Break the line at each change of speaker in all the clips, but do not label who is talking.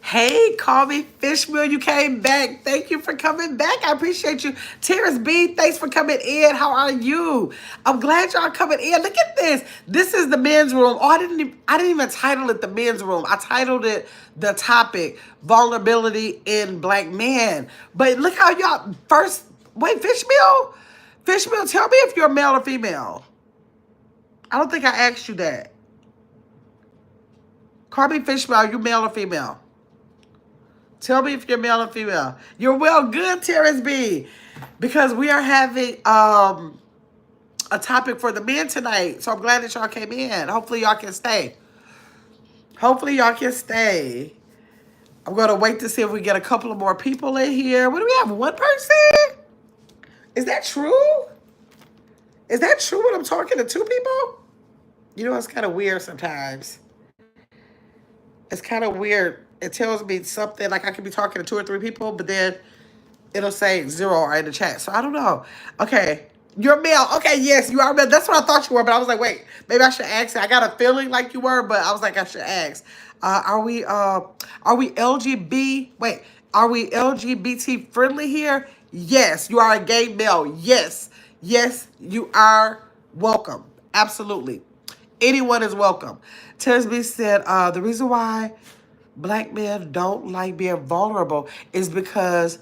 Hey, call me Fishmill. You came back. Thank you for coming back. I appreciate you. Terrence B, thanks for coming in. How are you? I'm glad y'all coming in. Look at this. This is the men's room. Oh, I didn't even title it the men's room. I titled it the topic, vulnerability in black men. But look how y'all first wait, Fishmill? Fishmill, tell me if you're male or female. I don't think I asked you that. Call me Fishmill. Are you male or female? Tell me if you're male or female. You're well good, Terrence B. Because we are having a topic for the men tonight. So I'm glad that y'all came in. Hopefully y'all can stay. Hopefully y'all can stay. I'm going to wait to see if we get a couple of more people in here. What do we have? One person? Is that true? Is that true when I'm talking to two people? You know, it's kind of weird sometimes. It's kind of weird. It tells me something like I could be talking to two or three people, but then it'll say zero in the chat. So I don't know. Okay. You're male. Okay, yes, you are male. That's what I thought you were, but I was like, wait, maybe I should ask. I got a feeling like you were, but I was like, I should ask. Are we LGBT? Wait, are we LGBT friendly here? Yes, you are a gay male. Yes. Yes, you are welcome. Absolutely. Anyone is welcome. Tesby said, the reason why black men don't like being vulnerable is because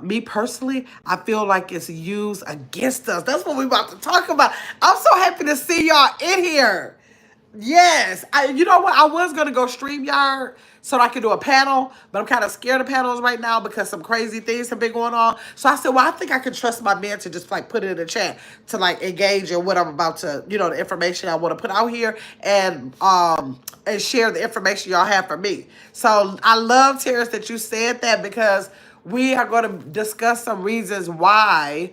me personally, I feel like it's used against us. That's what we're about to talk about. I'm so happy to see y'all in here. Yes. You know what? I was going to go StreamYard so that I could do a panel, but I'm kind of scared of panels right now because some crazy things have been going on. So I said, well, I think I can trust my men to just like put it in the chat to like engage in what I'm about to, the information I want to put out here and share the information y'all have for me. So I love, Terrence, that you said that because we are going to discuss some reasons why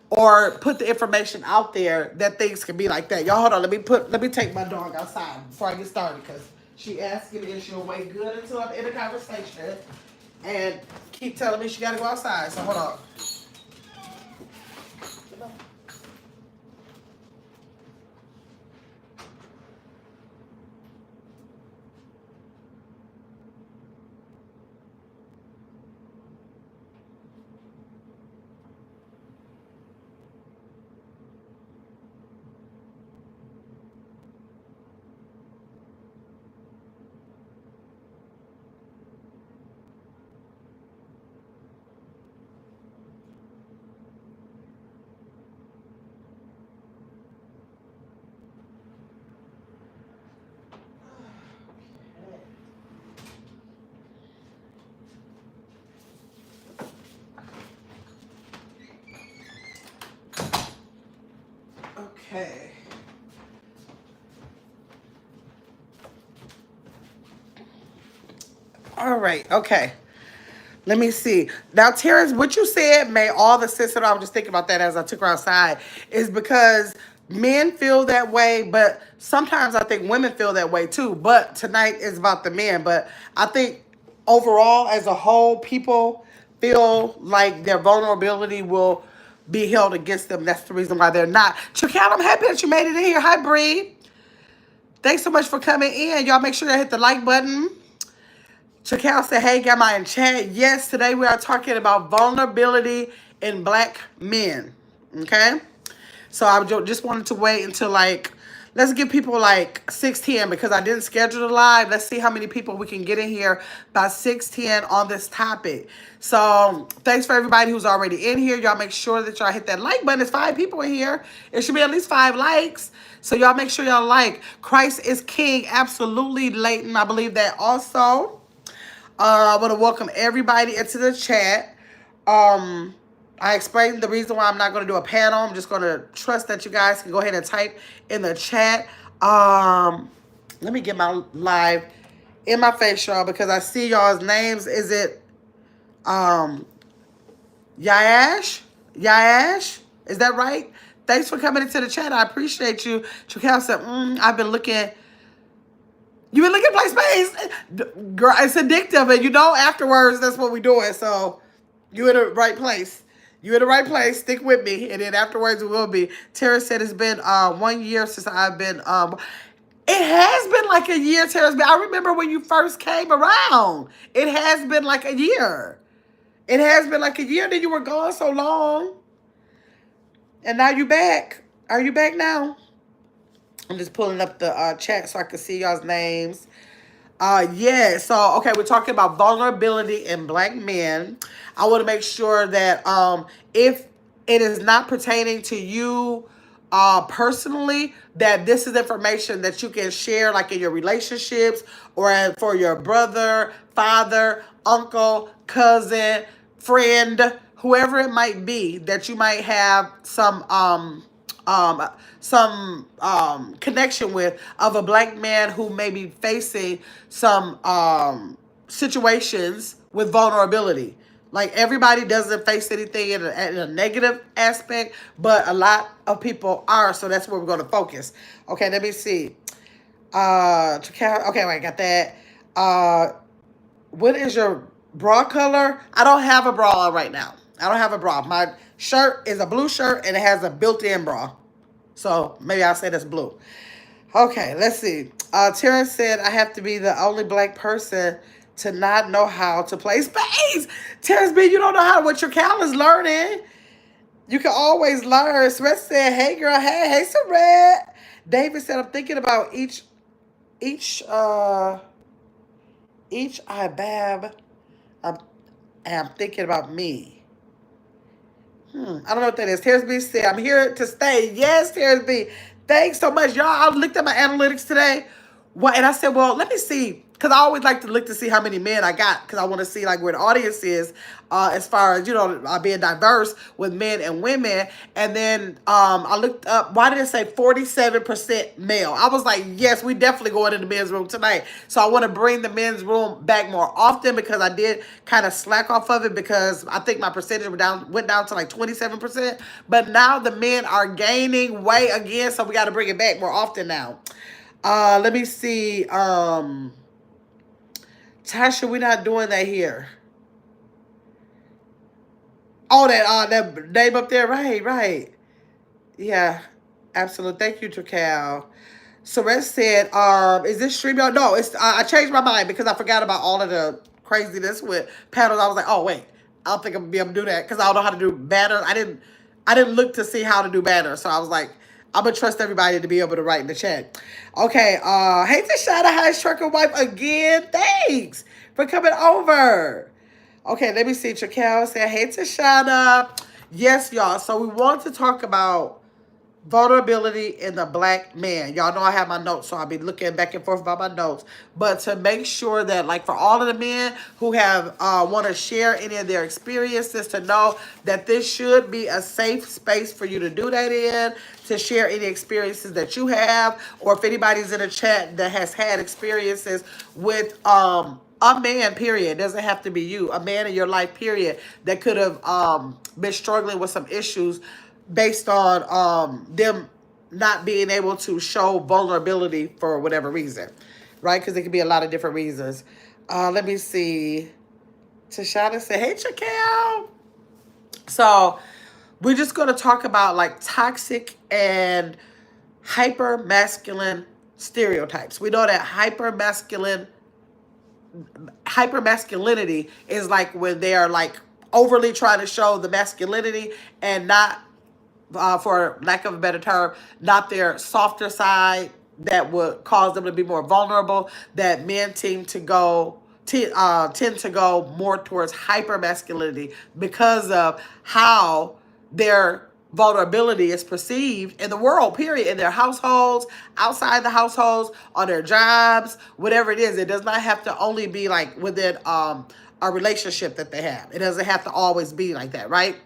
or put the information out there that things can be like that. Y'all hold on, let me take my dog outside before I get started because she asking if she'll wait good until I'm in the conversation and keep telling me she gotta go outside. So hold on. Okay. All right. Okay. Let me see. Now, Terrence, what you said made all the sense. And I was just thinking about that as I took her outside. Is because men feel that way, but sometimes I think women feel that way too. But tonight is about the men. But I think overall, as a whole, people feel like their vulnerability will be held against them. That's the reason why they're not. Chakal, I'm happy that you made it in here. Hi, Bree. Thanks so much for coming in. Y'all make sure to hit the like button. Chakal said, hey, got my in chat. Yes, today we are talking about vulnerability in black men. Okay? So I just wanted to wait until let's give people 6:10 because I didn't schedule the live. Let's see how many people we can get in here by 6:10 on this topic. So thanks for everybody who's already in here. Y'all make sure that y'all hit that like button. There's 5 people in here. It should be at least 5 likes. So y'all make sure y'all like. Christ is King. Absolutely, Leighton. I believe that also. I want to welcome everybody into the chat. I explained the reason why I'm not going to do a panel. I'm just going to trust that you guys can go ahead and type in the chat. Let me get my live in my face, y'all, because I see y'all's names. Is it Yash? Yash? Is that right? Thanks for coming into the chat. I appreciate you. Chakal said, I've been looking. You been looking at space? Girl, it's addictive. And afterwards, that's what we're doing. So you in the right place. You in the right place. Stick with me. And then afterwards, it will be. Tara said it's been 1 year since I've been It has been like a year, Terrence. I remember when you first came around. It has been like a year. It has been like a year that you were gone so long. And now you back. Are you back now? I'm just pulling up the chat so I can see y'all's names. Yeah, so okay, we're talking about vulnerability in black men. I want to make sure that if it is not pertaining to you personally, that this is information that you can share like in your relationships or for your brother, father, uncle, cousin, friend, whoever it might be, that you might have um, some connection with of a black man who may be facing some situations with vulnerability. Like everybody doesn't face anything in a negative aspect, but a lot of people are. So that's where we're going to focus. Okay, let me see. Okay, wait, got that. What is your bra color? I don't have a bra on right now. I don't have a bra. My shirt is a blue shirt and it has a built-in bra. So maybe I'll say that's blue. Okay, let's see. Terrence said, I have to be the only black person to not know how to play spades. Terrence B, you don't know how what your Cal is learning. You can always learn. Sret said, hey girl, hey Sret. David said, I'm thinking about each IBAB. I'm thinking about me. I don't know what that is. Terrence B said, I'm here to stay. Yes, Terrence B. Thanks so much. Y'all, I looked at my analytics today. What? And I said, well, let me see. Because I always like to look to see how many men I got. Because I want to see like where the audience is as far as, being diverse with men and women. And then I looked up, why did it say 47% male? I was like, yes, we definitely going in the men's room tonight. So I want to bring the men's room back more often because I did kind of slack off of it because I think my percentage went down to like 27%. But now the men are gaining weight again. So we got to bring it back more often now. Let me see. Tasha, we're not doing that here. Oh, that name up there, right. Yeah, absolutely. Thank you, Tracal. Seret said, is this StreamYard? No, it's I changed my mind because I forgot about all of the craziness with panels. I was like, oh wait, I don't think I'm gonna be able to do that because I don't know how to do banners. I didn't look to see how to do banners, so I was like, I'm gonna trust everybody to be able to write in the chat. Okay, hey Tashana, hi Trucker Wife again. Thanks for coming over. Okay, let me see. Trakel said, hey Tashana. Yes, y'all. So we want to talk about vulnerability in the black man. Y'all know I have my notes, so I'll be looking back and forth about my notes. But to make sure that, like, for all of the men who have want to share any of their experiences, to know that this should be a safe space for you to do that in, to share any experiences that you have, or if anybody's in a chat that has had experiences with a man, period. It doesn't have to be you. A man in your life, period, that could have been struggling with some issues based on them not being able to show vulnerability for whatever reason, right? Because it could be a lot of different reasons. Let me see. Tashana said, hey, Chakel. So we're just going to talk about like toxic and hyper masculine stereotypes. We know that hypermasculinity is like when they are like overly trying to show the masculinity and not, for lack of a better term, not their softer side that would cause them to be more vulnerable. That men tend to go more towards hypermasculinity because of how their vulnerability is perceived in the world, period, in their households, outside the households, on their jobs, whatever it is. It does not have to only be like within a relationship that they have. It doesn't have to always be like that, right?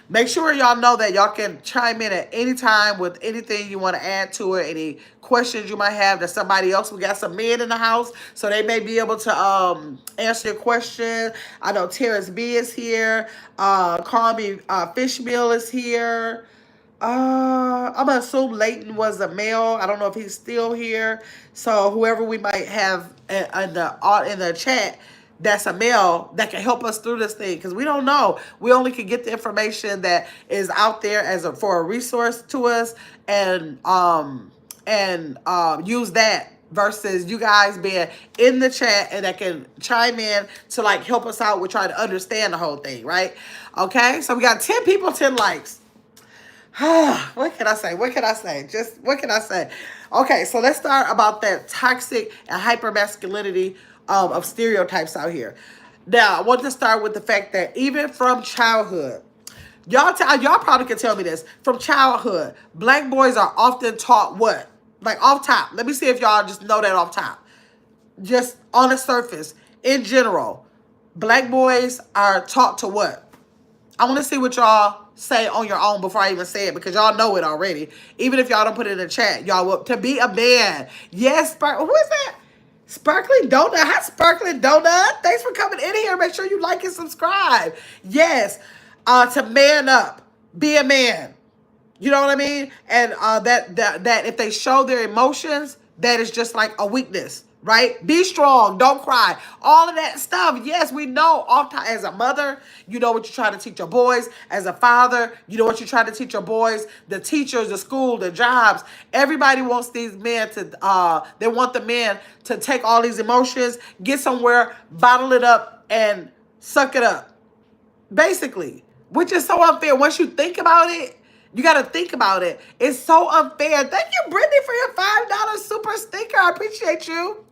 Make sure y'all know that y'all can chime in at any time with anything you want to add to it, any questions you might have that somebody else. We got some men in the house, so they may be able to answer your question. I know Terrence B is here. Call Me Fishmeal is here. I'm gonna assume Leighton was a male. I don't know if he's still here. So whoever we might have in the chat that's a male that can help us through this thing, because we don't know. We only can get the information that is out there for a resource to us, and and use that versus you guys being in the chat and that can chime in to like help us out with trying to understand the whole thing, right? Okay, so we got 10 people, 10 likes. What can I say? What can I say? Just what can I say? Okay, so let's start about that toxic and hyper masculinity of stereotypes out here. Now, I want to start with the fact that even from childhood, y'all probably can tell me this. From childhood, black boys are often taught what? Like off top. Let me see if y'all just know that off top. Just on the surface, in general, black boys are taught to what? I want to see what y'all say on your own before I even say it, because y'all know it already. Even if y'all don't put it in the chat, y'all will. To be a man. Yes, who is that? Sparkling Donut. Hi, Sparkling Donut. Thanks for coming in here. Make sure you like and subscribe. Yes, to man up. Be a man. You know what I mean? And that if they show their emotions, that is just like a weakness, right? Be strong, don't cry, all of that stuff. Yes, we know. Often as a mother, you know what you're trying to teach your boys. As a father, you know what you're trying to teach your boys. The teachers, the school, the jobs. Everybody wants these men to. They want the men to take all these emotions, get somewhere, bottle it up, and suck it up. Basically, which is so unfair. Once you think about it, you got to think about it. It's so unfair. Thank you, Brittany, for your $5 super sticker. I appreciate you.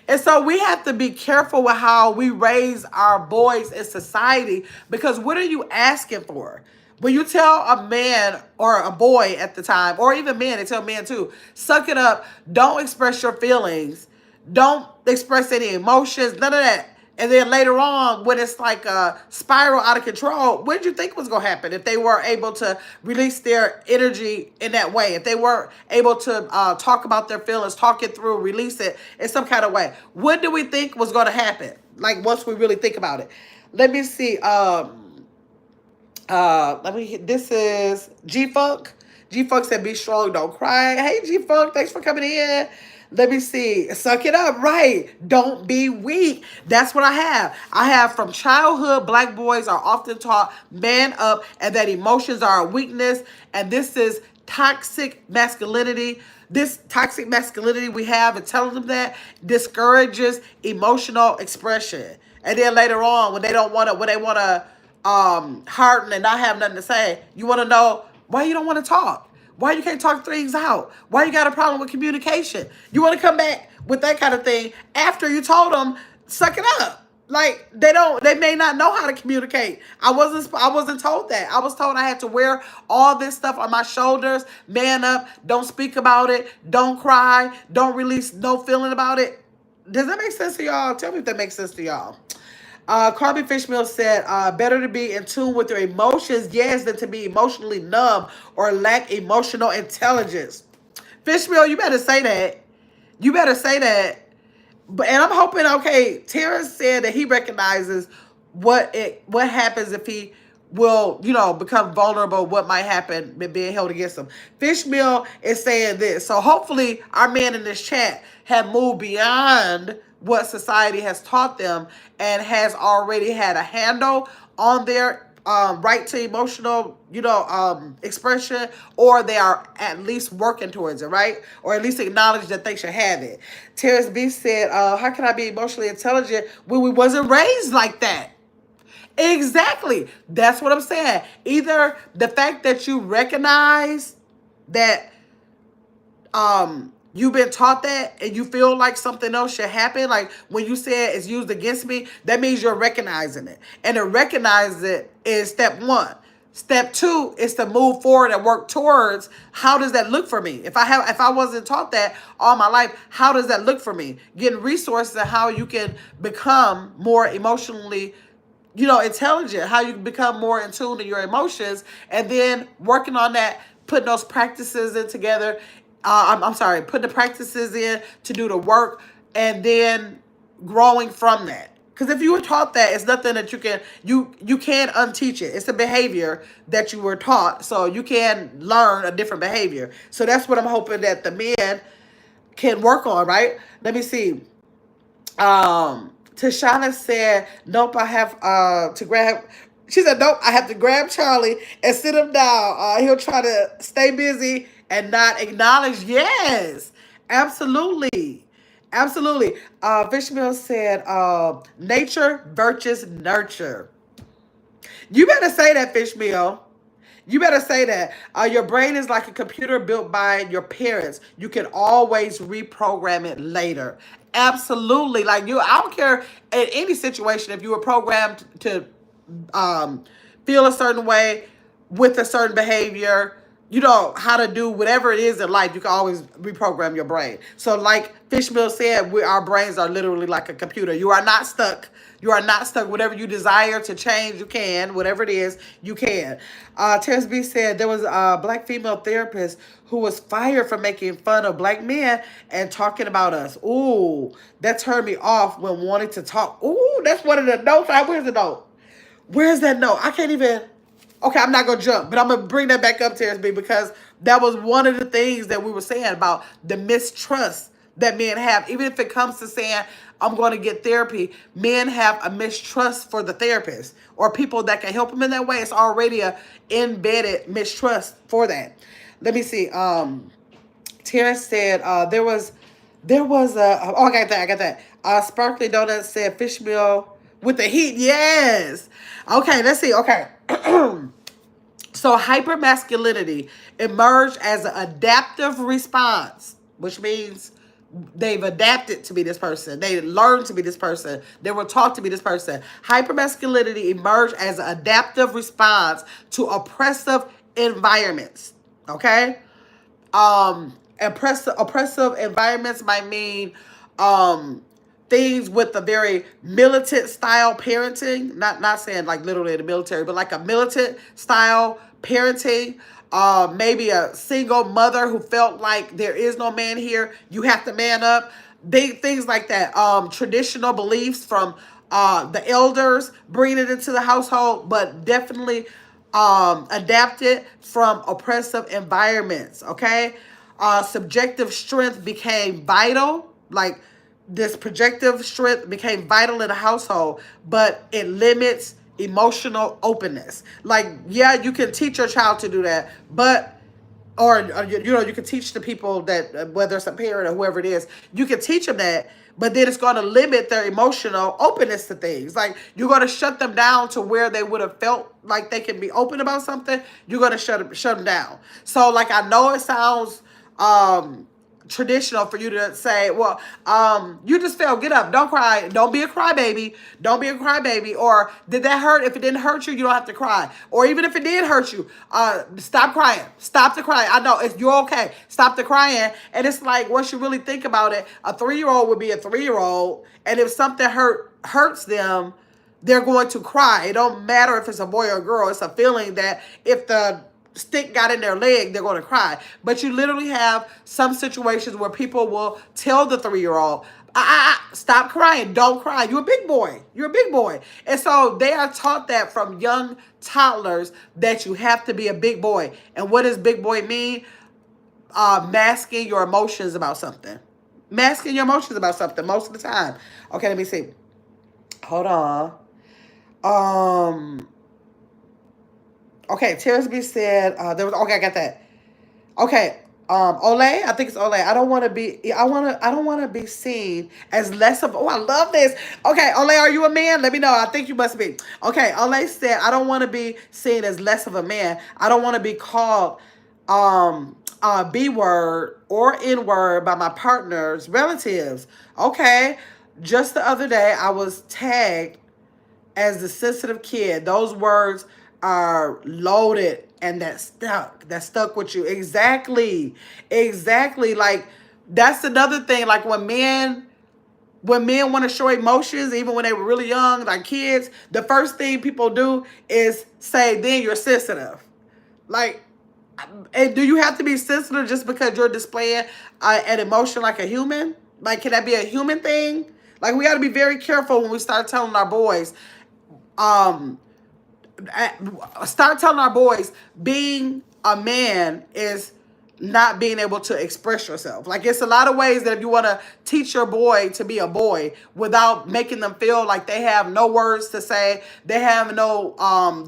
And so we have to be careful with how we raise our boys in society, because what are you asking for? When you tell a man or a boy at the time, or even men, they tell men too, suck it up, don't express your feelings, don't express any emotions, none of that. And then later on, when it's like a spiral out of control, what did you think was going to happen if they were able to release their energy in that way? If they were able to talk about their feelings, talk it through, release it in some kind of way? What do we think was going to happen? Like, once we really think about it. Let me see. This is G-Funk. G-Funk said, be strong, don't cry. Hey, G-Funk, thanks for coming in. Let me see. Suck it up. Right. Don't be weak. That's what I have. I have from childhood, black boys are often taught man up and that emotions are a weakness. And this is toxic masculinity. This toxic masculinity we have and telling them that discourages emotional expression. And then later on, when they don't want to, when they want to harden and not have nothing to say, you want to know why you don't want to talk. Why you can't talk things out? Why you got a problem with communication? You want to come back with that kind of thing after you told them, suck it up. Like, they may not know how to communicate. I wasn't told that. I was told I had to wear all this stuff on my shoulders, man up, don't speak about it, don't cry, don't release no feeling about it. Does that make sense to y'all? Tell me if that makes sense to y'all. Carby Fishmill said, better to be in tune with your emotions, yes, than to be emotionally numb or lack emotional intelligence. Fishmill, you better say that. You better say that. And I'm hoping, okay, Terrence said that he recognizes what happens if he will, become vulnerable, what might happen being held against him. Fishmill is saying this. So hopefully our men in this chat have moved beyond what society has taught them and has already had a handle on their right to emotional, expression, or they are at least working towards it, right? Or at least acknowledge that they should have it. Terrence B said, how can I be emotionally intelligent when we wasn't raised like that? Exactly. That's what I'm saying. Either the fact that you recognize that you've been taught that and you feel like something else should happen, like when you say it's used against me, that means you're recognizing it. And to recognize it is step one. Step two is to move forward and work towards, how does that look for me? If I wasn't taught that all my life, how does that look for me? Getting resources on how you can become more emotionally intelligent, how you can become more in tune to your emotions, and then working on that, putting those practices in together. Putting the practices in to do the work, and then growing from that. Because if you were taught that, it's nothing that you can't unteach it. It's a behavior that you were taught, so you can learn a different behavior. So that's what I'm hoping that the men can work on, right? Let me see. Tashana said, nope, I have to grab. She said, nope, I have to grab Charlie and sit him down. He'll try to stay busy and not acknowledge. Yes, absolutely. Absolutely. Fishmill said, nature versus nurture. You better say that, Fishmill. You better say that. Your brain is like a computer built by your parents. You can always reprogram it later. Absolutely. Like you, I don't care in any situation if you were programmed to um, feel a certain way with a certain behavior, you know how to do whatever it is in life. You can always reprogram your brain. So like Fishmill said, our brains are literally like a computer. You are not stuck. You are not stuck. Whatever you desire to change, you can. Whatever it is, you can. Terrence B said there was a black female therapist who was fired for making fun of black men and talking about us. Ooh, that turned me off when wanting to talk. Ooh, that's one of the notes. Where's the note? Where's that note? I can't even. Okay, I'm not gonna jump, but I'm gonna bring that back up, Terrence B, because that was one of the things that we were saying about the mistrust that men have. Even if it comes to saying I'm going to get therapy, men have a mistrust for the therapist or people that can help them in that way. It's already a embedded mistrust for that. Let me see. Terrence said there was a oh I got that. Sparkly Donut said fishmeal with the heat. Yes. Okay, let's see. Okay. So hypermasculinity emerged as an adaptive response, which means they've adapted to be this person. They learned to be this person. They were taught to be this person. Hypermasculinity emerged as an adaptive response to oppressive environments. Okay? Oppressive environments might mean things with a very militant style parenting. Not saying like literally in the military, but like a militant style parenting. Maybe a single mother who felt like there is no man here. You have to man up. Big things like that. Traditional beliefs from the elders, bringing it into the household, but definitely adapted from oppressive environments. Okay. Subjective strength became vital. Like this projective strength became vital in the household, but it limits emotional openness. Like, yeah, you can teach your child to do that, but or you know, you can teach the people that whether it's a parent or whoever it is, you can teach them that, but then it's going to limit their emotional openness to things. Like you're going to shut them down to where they would have felt like they can be open about something. You're going to shut them down. So like I know it sounds traditional for you to say, well, you just fell, get up, don't cry, don't be a crybaby, don't be a crybaby, or did that hurt? If it didn't hurt you, you don't have to cry. Or even if it did hurt you, stop crying, stop the crying. I know if you're okay, stop the crying. And it's like, once you really think about it, a 3-year-old would be a 3-year-old, and if something hurts them, they're going to cry. It don't matter if it's a boy or a girl. It's a feeling that if the stick got in their leg, they're going to cry. But you literally have some situations where people will tell the 3-year-old, stop crying, don't cry. You're a big boy. You're a big boy. And so they are taught that from young toddlers that you have to be a big boy. And what does big boy mean? Masking your emotions about something. Masking your emotions about something most of the time. Okay, let me see. Hold on. Okay, Terrence B said there was okay, I got that. Okay, Olay, I think it's Olay. I don't want to be seen as less of. Oh, I love this. Okay, Olay, are you a man? Let me know. I think you must be. Okay, Olay said I don't want to be seen as less of a man. I don't want to be called B word or N word by my partner's relatives. Okay, just the other day I was tagged as the sensitive kid. Those words are loaded and that stuck with you. Exactly. Like that's another thing. Like when men want to show emotions, even when they were really young, like kids, the first thing people do is say, then you're sensitive. Like, and do you have to be sensitive just because you're displaying an emotion like a human? Like, can that be a human thing? Like, we got to be very careful when we start telling our boys, being a man is not being able to express yourself. Like, it's a lot of ways that if you want to teach your boy to be a boy without making them feel like they have no words to say, they have no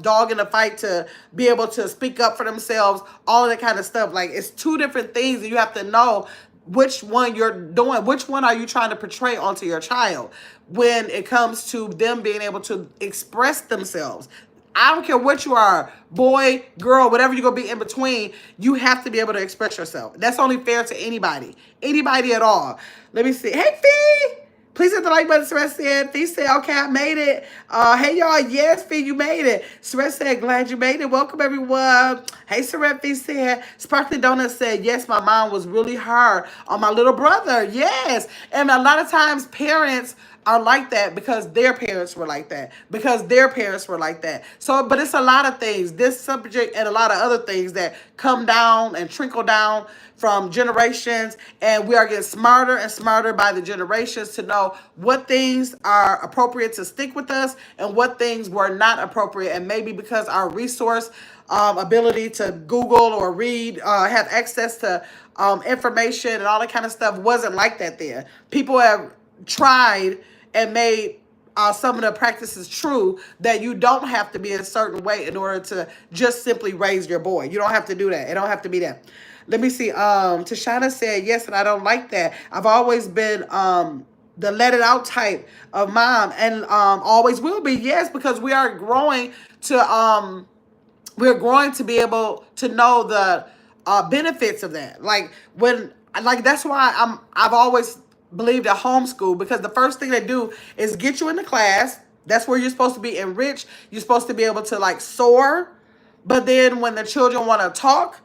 dog in the fight to be able to speak up for themselves, all of that kind of stuff. Like, it's two different things, and you have to know which one you're doing, which one are you trying to portray onto your child when it comes to them being able to express themselves. I don't care what you are, boy, girl, whatever you're going to be in between, you have to be able to express yourself. That's only fair to anybody at all. Let me see. Hey, Fee! Please hit the like button, Seret said. Fee said, okay, I made it. Hey, y'all. Yes, Fee, you made it. Seret said, glad you made it. Welcome, everyone. Hey, Seret, Fee said. Sparkly Donut said, yes, my mom was really hard on my little brother. Yes. And a lot of times parents are like that because their parents were like that. So, but it's a lot of things. This subject and a lot of other things that come down and trickle down from generations, and we are getting smarter and smarter by the generations to know what things are appropriate to stick with us and what things were not appropriate. And maybe because our resource ability to Google or read, have access to information and all that kind of stuff wasn't like that then. People have tried and made some of the practices true, that you don't have to be a certain way in order to just simply raise your boy. You don't have to do that. It don't have to be that. Let me see. Tashana said, yes, and I don't like that. I've always been the let it out type of mom, and always will be. Yes, because we are growing to be able to know the benefits of that. Like, that's why I've always believed at homeschool, because the first thing they do is get you into class. That's where you're supposed to be enriched. You're supposed to be able to like soar. But then when the children want to talk,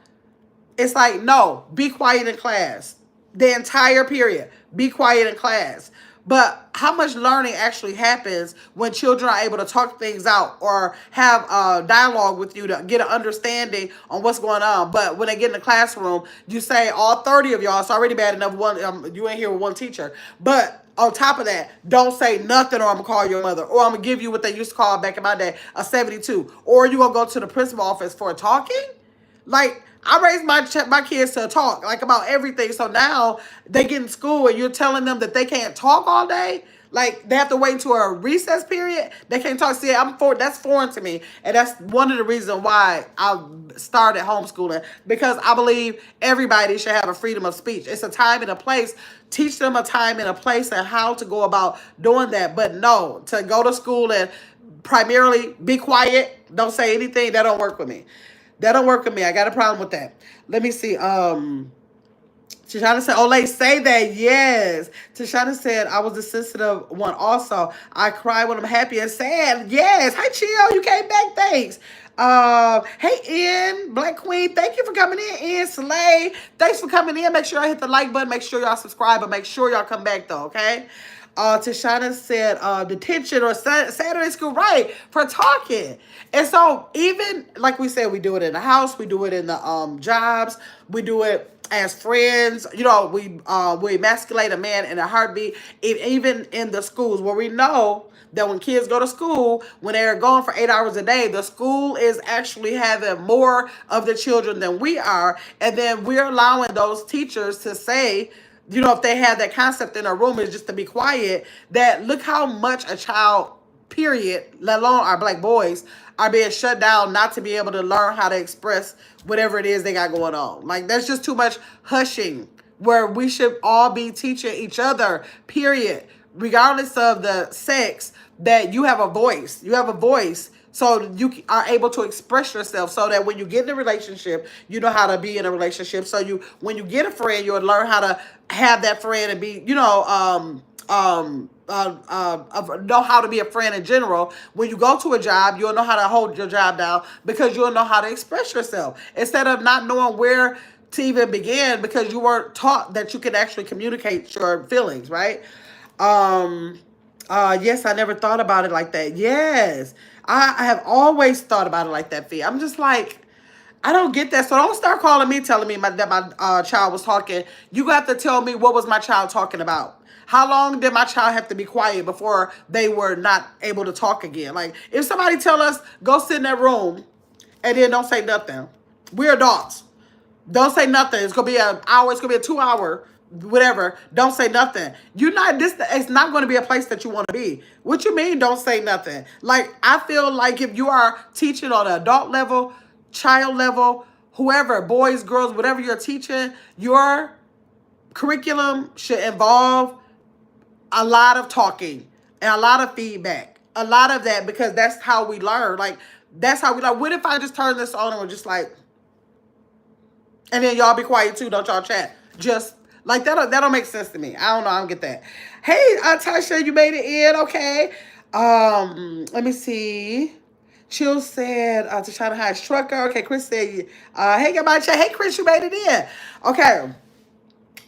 it's like, no, be quiet in class. The entire period, be quiet in class. But how much learning actually happens when children are able to talk things out or have a dialogue with you to get an understanding on what's going on? But when they get in the classroom, you say all 30 of y'all, it's already bad enough you ain't here with one teacher. But on top of that, don't say nothing or I'm going to call your mother, or I'm going to give you what they used to call back in my day a 72, or you going to go to the principal office for talking? Like, I raised my kids to talk, like, about everything. So now they get in school and you're telling them that they can't talk all day. Like, they have to wait until a recess period. They can't talk. See, that's foreign to me. And that's one of the reasons why I started homeschooling, because I believe everybody should have a freedom of speech. It's a time and a place. Teach them a time and a place and how to go about doing that. But no, to go to school and primarily be quiet, don't say anything, that don't work with me. That don't work with me. I got a problem with that. Let me see. Tashana said, Olay, say that. Yes. Tashana said, I was the sensitive one also. I cry when I'm happy and sad. Yes. Hi, Chio. You came back. Thanks. Hey, Ian, Black Queen. Thank you for coming in. Ian, Slay. Thanks for coming in. Make sure y'all hit the like button. Make sure y'all subscribe. But make sure y'all come back, though, okay? Tashana said detention or Saturday school, right, for talking. And so even like we said, we do it in the house, we do it in the jobs, we do it as friends. You know, we emasculate a man in a heartbeat. Even in the schools, where we know that when kids go to school, when they're gone for 8 hours a day, the school is actually having more of the children than we are. And then we're allowing those teachers to say, you know, if they have that concept in a room, is just to be quiet, that look how much a child, period, let alone our Black boys, are being shut down not to be able to learn how to express whatever it is they got going on. Like, that's just too much hushing, where we should all be teaching each other, period, regardless of the sex, that you have a voice. You have a voice. So you are able to express yourself, so that when you get in a relationship, you know how to be in a relationship. So when you get a friend, you'll learn how to have that friend and be, know how to be a friend in general. When you go to a job, you'll know how to hold your job down, because you'll know how to express yourself, instead of not knowing where to even begin, because you weren't taught that you can actually communicate your feelings, right? Yes, I never thought about it like that. Yes, I have always thought about it like that, Fee. I'm just like, I don't get that. So don't start calling me, telling me that my child was talking. You got to tell me, what was my child talking about? How long did my child have to be quiet before they were not able to talk again? Like, if somebody tell us, go sit in that room and then don't say nothing. We're adults. Don't say nothing. It's gonna be an hour. It's gonna be a 2 hour, whatever. Don't say nothing. You're not this. It's not gonna be a place that you want to be. What you mean? Don't say nothing. Like I feel like if you are teaching on an adult level, child level, whoever, boys, girls, whatever you're teaching, your curriculum should involve a lot of talking and a lot of feedback, a lot of that, because that's how we learn. Like that's how we learn. What if I just turn this on and we're just like, and then y'all be quiet too, don't y'all chat? Just like that don't make sense to me. I don't know, I don't get that. Hey, Tasha, you made it in, okay. Let me see. Chill said to China High's trucker. Okay, Chris said, hey, got my chat. Hey, Chris, you made it in. Okay.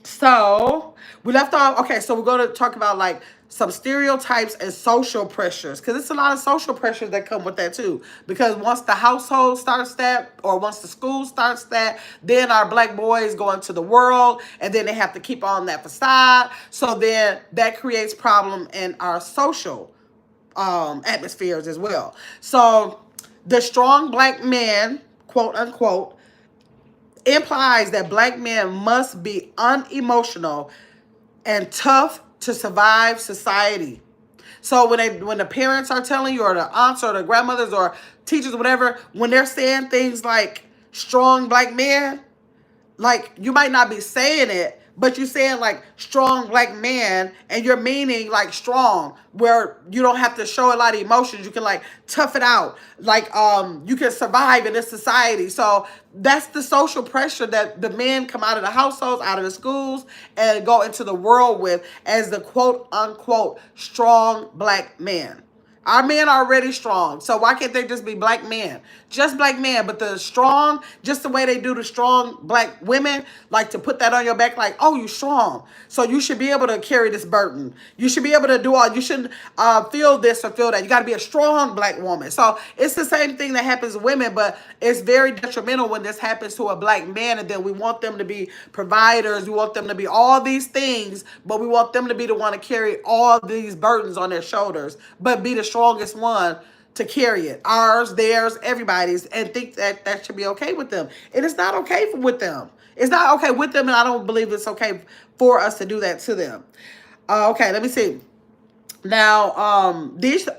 So we left off. Okay, so we're going to talk about like some stereotypes and social pressures, because it's a lot of social pressures that come with that too. Because once the household starts that, or once the school starts that, then our black boys go into the world, and then they have to keep on that facade. So then that creates problem in our social atmospheres as well. So the strong black man, quote unquote, implies that black men must be unemotional and tough to survive society. So when the parents are telling you, or the aunts or the grandmothers or teachers, whatever, when they're saying things like strong black men, like you might not be saying it, but you're saying like strong black man, and you're meaning like strong, where you don't have to show a lot of emotions. You can like tough it out. Like you can survive in this society. So that's the social pressure that the men come out of the households, out of the schools, and go into the world with, as the quote unquote strong black man. Our men are already strong, so why can't they just be black men? Just black men, but the strong, just the way they do the strong black women, like to put that on your back, like, oh, you strong, so you should be able to carry this burden. You should be able to do all, you shouldn't feel this or feel that. You got to be a strong black woman. So it's the same thing that happens to women, but it's very detrimental when this happens to a black man, and then we want them to be providers, we want them to be all these things, but we want them to be the one to carry all these burdens on their shoulders, but be the strongest one to carry it. Ours, theirs, everybody's, and think that that should be okay with them. And it's not okay with them. It's not okay with them, and I don't believe it's okay for us to do that to them. Okay, let me see. Now, these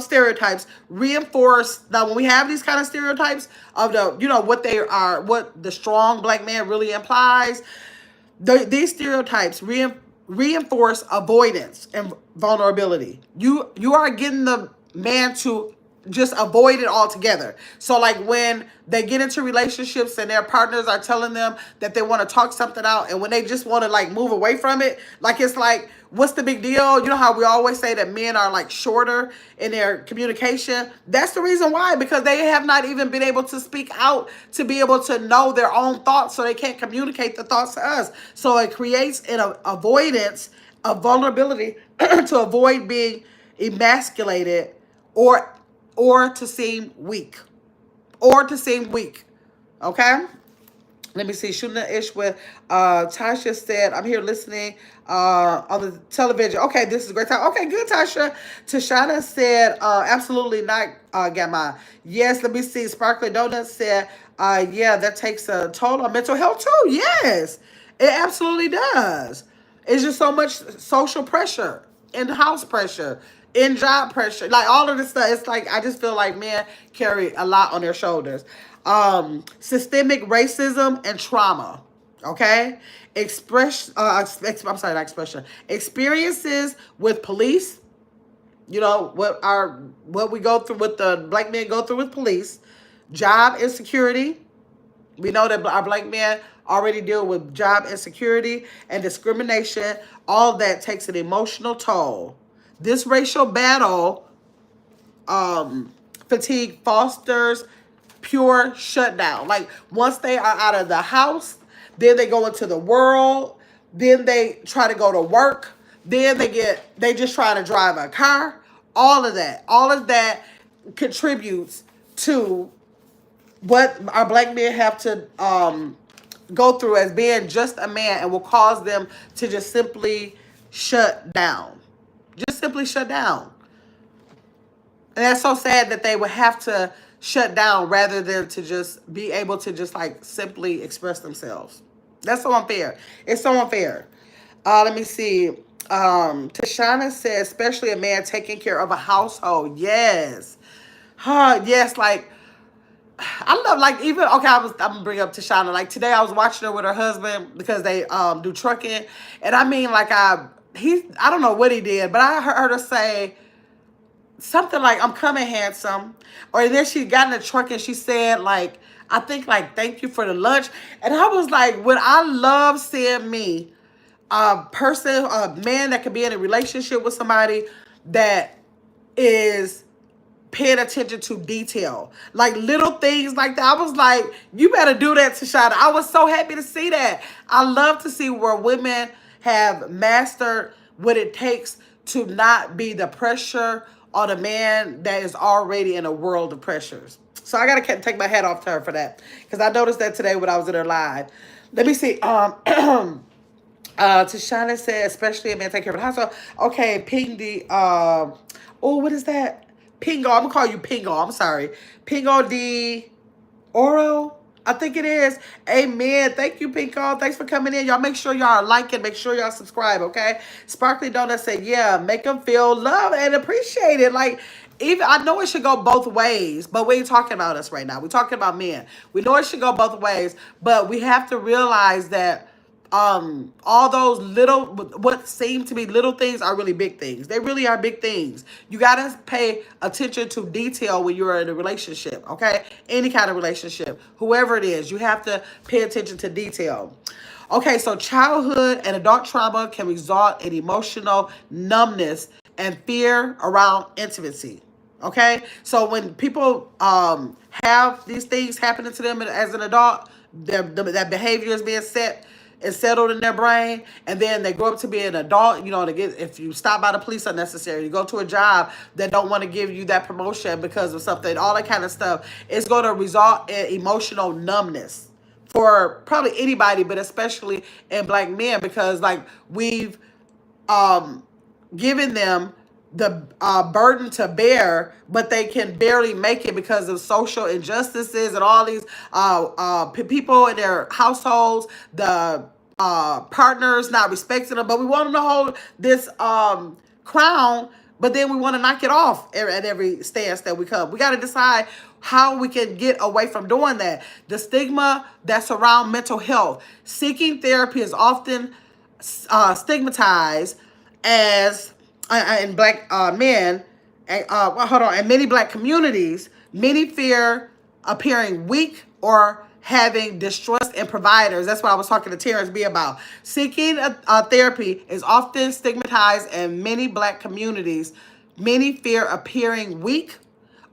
stereotypes reinforce that when we have these kind of stereotypes of the, you know, what they are, what the strong black man really implies, these stereotypes reinforce avoidance and vulnerability. You are getting the man to just avoid it altogether. So like when they get into relationships and their partners are telling them that they want to talk something out, and when they just want to like move away from it, like it's like, what's the big deal? You know how we always say that men are like shorter in their communication? That's the reason why, because they have not even been able to speak out to be able to know their own thoughts, so they can't communicate the thoughts to us. So it creates an avoidance of vulnerability to avoid being emasculated, or to seem weak. Okay? Let me see. Shooting the ish with Tasha said, I'm here listening on the television. Okay, this is a great time. Okay, good, Tasha. Tashana said, absolutely not, Gamma. Yes, let me see. Sparkly Donuts said, yeah, that takes a toll on mental health too. Yes, it absolutely does. It's just so much social pressure, in-house pressure, in job pressure, like all of this stuff. It's like I just feel like men carry a lot on their shoulders. Systemic racism and trauma. Okay, I'm sorry, not expression. Experiences with police. You know what we go through, what the black men go through with police. Job insecurity. We know that our black men already deal with job insecurity and discrimination. All that takes an emotional toll. This racial battle fatigue fosters pure shutdown. Like once they are out of the house, then they go into the world, then they try to go to work, then they just try to drive a car. All of that contributes to what our black men have to go through as being just a man, and will cause them to just simply shut down. Just simply shut down. And that's so sad that they would have to shut down rather than to just be able to just like simply express themselves. That's so unfair. It's so unfair. Let me see. Tashana said, especially a man taking care of a household. Yes. Yes, like I love, like, even okay, I'm gonna bring up Tashana. Like today I was watching her with her husband because they do trucking. And I mean, like, I don't know what he did, but I heard her say something like, "I'm coming, handsome." Or then she got in the truck and she said, like, I think like, "Thank you for the lunch." And I was like, when I love seeing me, a man that could be in a relationship with somebody that is paying attention to detail, like little things like that. I was like, you better do that, Tashana. I was so happy to see that. I love to see where women have mastered what it takes to not be the pressure on a man that is already in a world of pressures. So I gotta take my hat off to her for that, because I noticed that today when I was in her live. Let me see. Tashana said, especially a man take care of the household. Okay, Ping the oh, what is that? Pingo. I'm gonna call you Pingo. I'm sorry. Pingo de Oro. I think it is. Amen. Thank you, Pingo. Thanks for coming in. Y'all make sure y'all are liking. Make sure y'all subscribe, okay? Sparkly Donut said, yeah, make them feel loved and appreciated. Like, even I know it should go both ways, but we ain't talking about us right now. We're talking about men. We know it should go both ways, but we have to realize that all those little, what seem to be little things are really big things. They really are big things. You got to pay attention to detail when you're in a relationship, okay? Any kind of relationship, whoever it is, you have to pay attention to detail. Okay, so childhood and adult trauma can result in emotional numbness and fear around intimacy. Okay, so when people have these things happening to them as an adult, that behavior is being set and settled in their brain, and then they grow up to be an adult. You know, to get, if you stop by the police unnecessary, you go to a job that don't want to give you that promotion because of something, all that kind of stuff, it's going to result in emotional numbness for probably anybody, but especially in Black men, because like we've given them the burden to bear, but they can barely make it because of social injustices and all these people in their households, the partners not respecting them. But we want them to hold this crown, but then we want to knock it off at every stance that we come. We got to decide how we can get away from doing that. The stigma that's around mental health. Seeking therapy is often stigmatized as in Black men, in many Black communities. Many fear appearing weak or having distrust in providers. That's what I was talking to Terrence B about. Seeking a therapy is often stigmatized in many Black communities. Many fear appearing weak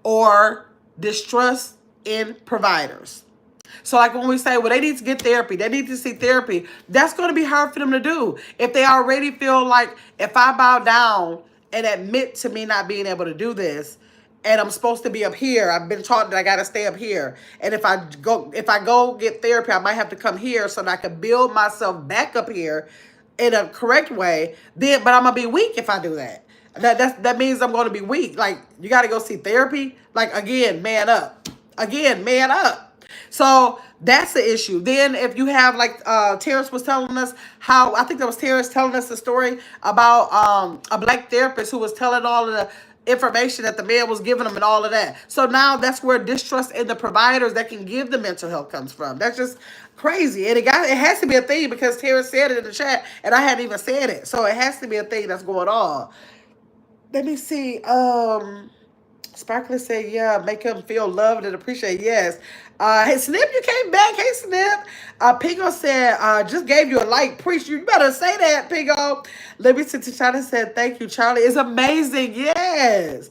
or distrust in providers. So like when we say, well, they need to get therapy, they need to see therapy, that's going to be hard for them to do. If they already feel like, if I bow down and admit to me not being able to do this, and I'm supposed to be up here, I've been taught that I got to stay up here. And if I go get therapy, I might have to come here so that I can build myself back up here in a correct way. Then, but I'm going to be weak if I do that. That means I'm going to be weak. Like, you got to go see therapy. Like, again, man up. Again, man up. So that's the issue. Then if you have, like, Terrence was telling us how, I think that was Terrence telling us the story about a Black therapist who was telling all of the information that the man was giving them and all of that. So now that's where distrust in the providers that can give the mental health comes from. That's just crazy. And it has to be a thing, because Terrence said it in the chat and I hadn't even said it. So it has to be a thing that's going on. Let me see. Sparkler said, yeah, make him feel loved and appreciated. Yes. Hey, Snip, you came back. Hey, Snip. Pingo said, just gave you a like. Preach. You better say that, Pingo. Let me see. Tashana said, thank you, Charlie. It's amazing. Yes.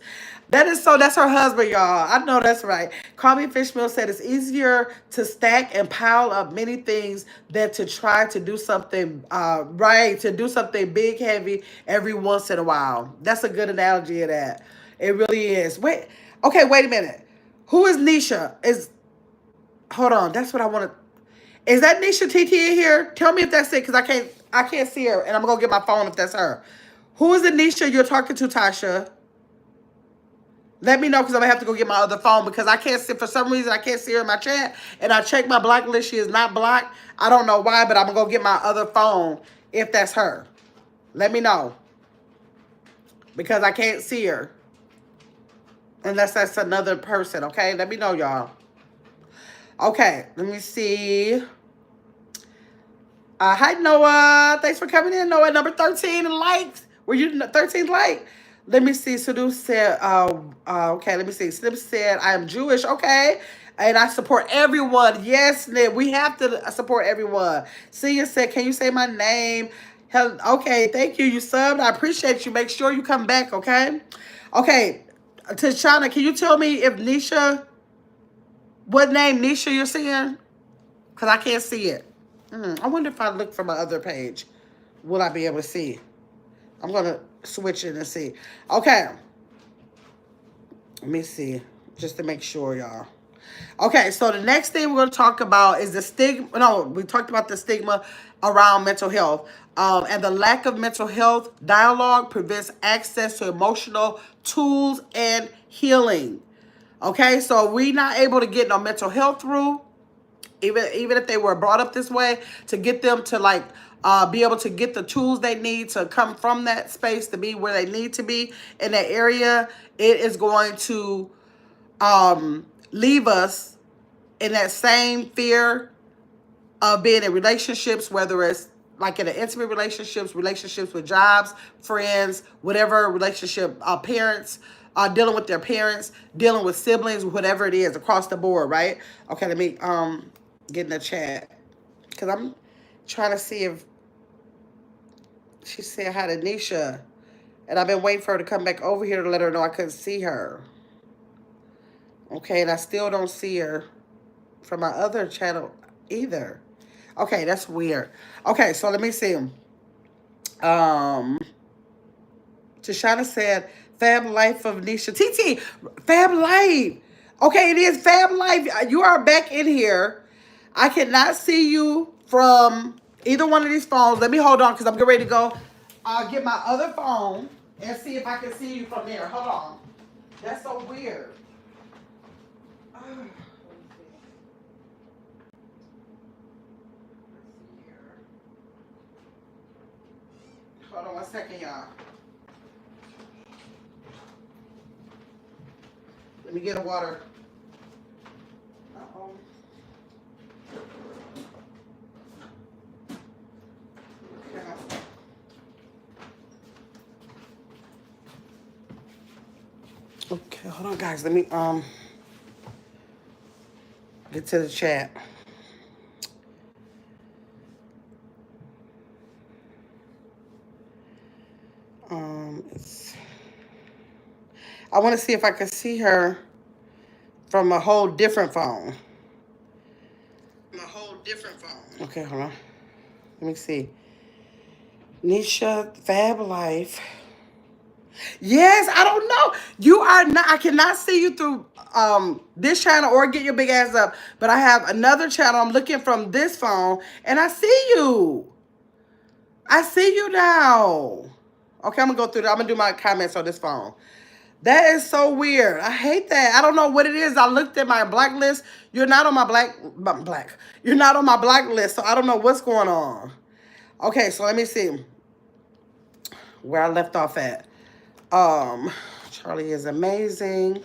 That is so. That's her husband, y'all. I know that's right. Call Me Fishmill said, it's easier to stack and pile up many things than to try to do something right, to do something big, heavy every once in a while. That's a good analogy of that. It really is. Wait. Okay, wait a minute. Who is Nisha? Hold on. That's what I want to. Is that Nisha TT in here? Tell me if that's it, because I can't see her, and I'm gonna get my phone if that's her. Who is the Nisha you're talking to, Tasha? Let me know because I'm going to have to go get my other phone because I can't see, for some reason, I can't see her in my chat. And I checked my blacklist. She is not blocked. I don't know why, but I'm going to go get my other phone if that's her. Let me know because I can't see her unless that's another person, okay? Let me know, y'all. Okay, let me see. Hi, Noah. Thanks for coming in, Noah. Number 13 in likes. Were you 13th like? Let me see. Sadu said, okay, let me see. Snip said, I am Jewish. Okay. And I support everyone. Yes, Snip. We have to support everyone. Sia said, can you say my name? Hell, okay, thank you. You subbed. I appreciate you. Make sure you come back, okay? Okay. Tashana, can you tell me if Nisha, what name Nisha you're seeing? Because I can't see it. I wonder if I look from my other page, will I be able to see? I'm going to switch it and see. Okay. Let me see, just to make sure, y'all. Okay, so the next thing we're going to talk about is the stigma. No, we talked about the stigma around mental health. And the lack of mental health dialogue prevents access to emotional tools and healing. Okay, so we're not able to get no mental health through. Even if they were brought up this way, to get them to like be able to get the tools they need to come from that space to be where they need to be in that area, it is going to leave us in that same fear of being in relationships, whether it's like in an intimate relationships with jobs, friends, whatever relationship, parents, dealing with their parents, dealing with siblings, whatever it is, across the board, right? Okay, let me get in the chat because I'm trying to see if she said hi to Nisha, and I've been waiting for her to come back over here to let her know I couldn't see her. Okay, and I still don't see her from my other channel either. Okay, that's weird. Okay, so let me see. Tashana said, Fab Life of Nisha. TT, Fab Life. Okay, it is Fab Life. You are back in here. I cannot see you from either one of these phones. Let me hold on because I'm getting ready to go get my other phone and see if I can see you from there. Hold on. That's so weird. Hold on 1 second, y'all. Let me get a water. Uh-oh. Okay, hold on, guys. Let me get to the chat. I want to see if I can see her from a whole different phone. Okay, hold on. Let me see. Nisha Fab Life. Yes, I don't know. You are not, I cannot see you through this channel or get your big ass up. But I have another channel. I'm looking from this phone and I see you. I see you now. Okay, I'm gonna go through that. I'm gonna do my comments on this phone. That is so weird. I hate that. I don't know what it is. I looked at my blacklist. You're not on my You're not on my blacklist, so I don't know what's going on. Okay, so let me see where I left off at. Charlie is amazing.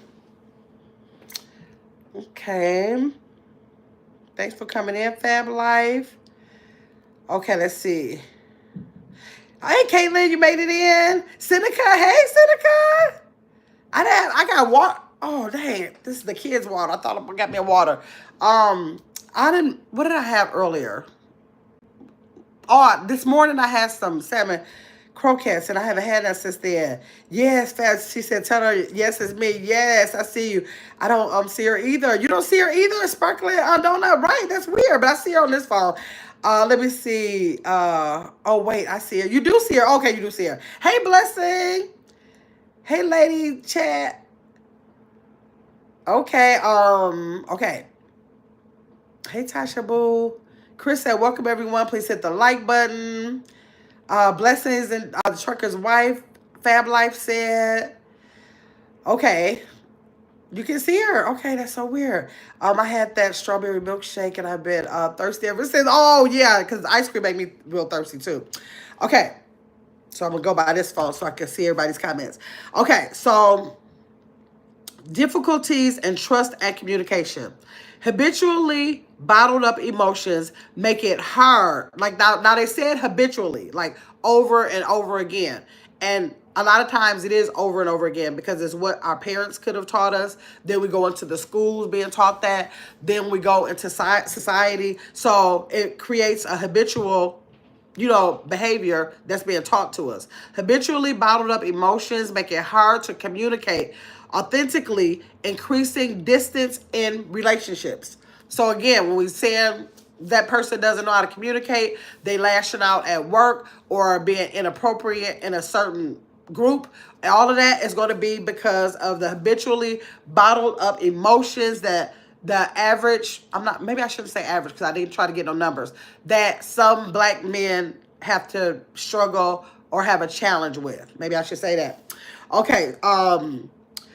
Okay. Thanks for coming in, Fab Life. Okay, let's see. Hey, Caitlin, you made it in. Seneca, hey, Seneca. I got water. Oh, dang. This is the kids' water. I thought I got me a water. What did I have earlier? Oh, this morning I had some salmon croquettes, and I haven't had that since then. Yes, Fast. She said, tell her, yes, it's me. Yes, I see you. I don't see her either. You don't see her either, Sparkling Donut. Right, that's weird, but I see her on this phone. Let me see. Oh, wait, I see her. You do see her. Okay, you do see her. Hey, Blessing. Hey, lady, chat. Okay, okay. Hey, Tasha Boo. Chris said, welcome, everyone. Please hit the like button. Blessings and the trucker's wife, Fab Life said. Okay. You can see her. Okay, that's so weird. I had that strawberry milkshake and I've been thirsty ever since. Oh yeah, because ice cream made me real thirsty too. Okay, so I'm gonna go by this phone so I can see everybody's comments. Okay, so difficulties in trust and communication. Habitually bottled up emotions make it hard. Like now they said habitually, like over and over again. And a lot of times it is over and over again because it's what our parents could have taught us. Then we go into the schools being taught that. Then we go into society. So it creates a habitual behavior that's being taught to us. Habitually bottled up emotions make it hard to communicate authentically, increasing distance in relationships. So again, when we say that person doesn't know how to communicate, they lashing out at work or being inappropriate in a certain group, all of that is going to be because of the habitually bottled up emotions that the average, maybe I shouldn't say average because I didn't try to get no numbers, that some black men have to struggle or have a challenge with. Maybe I should say that. Okay,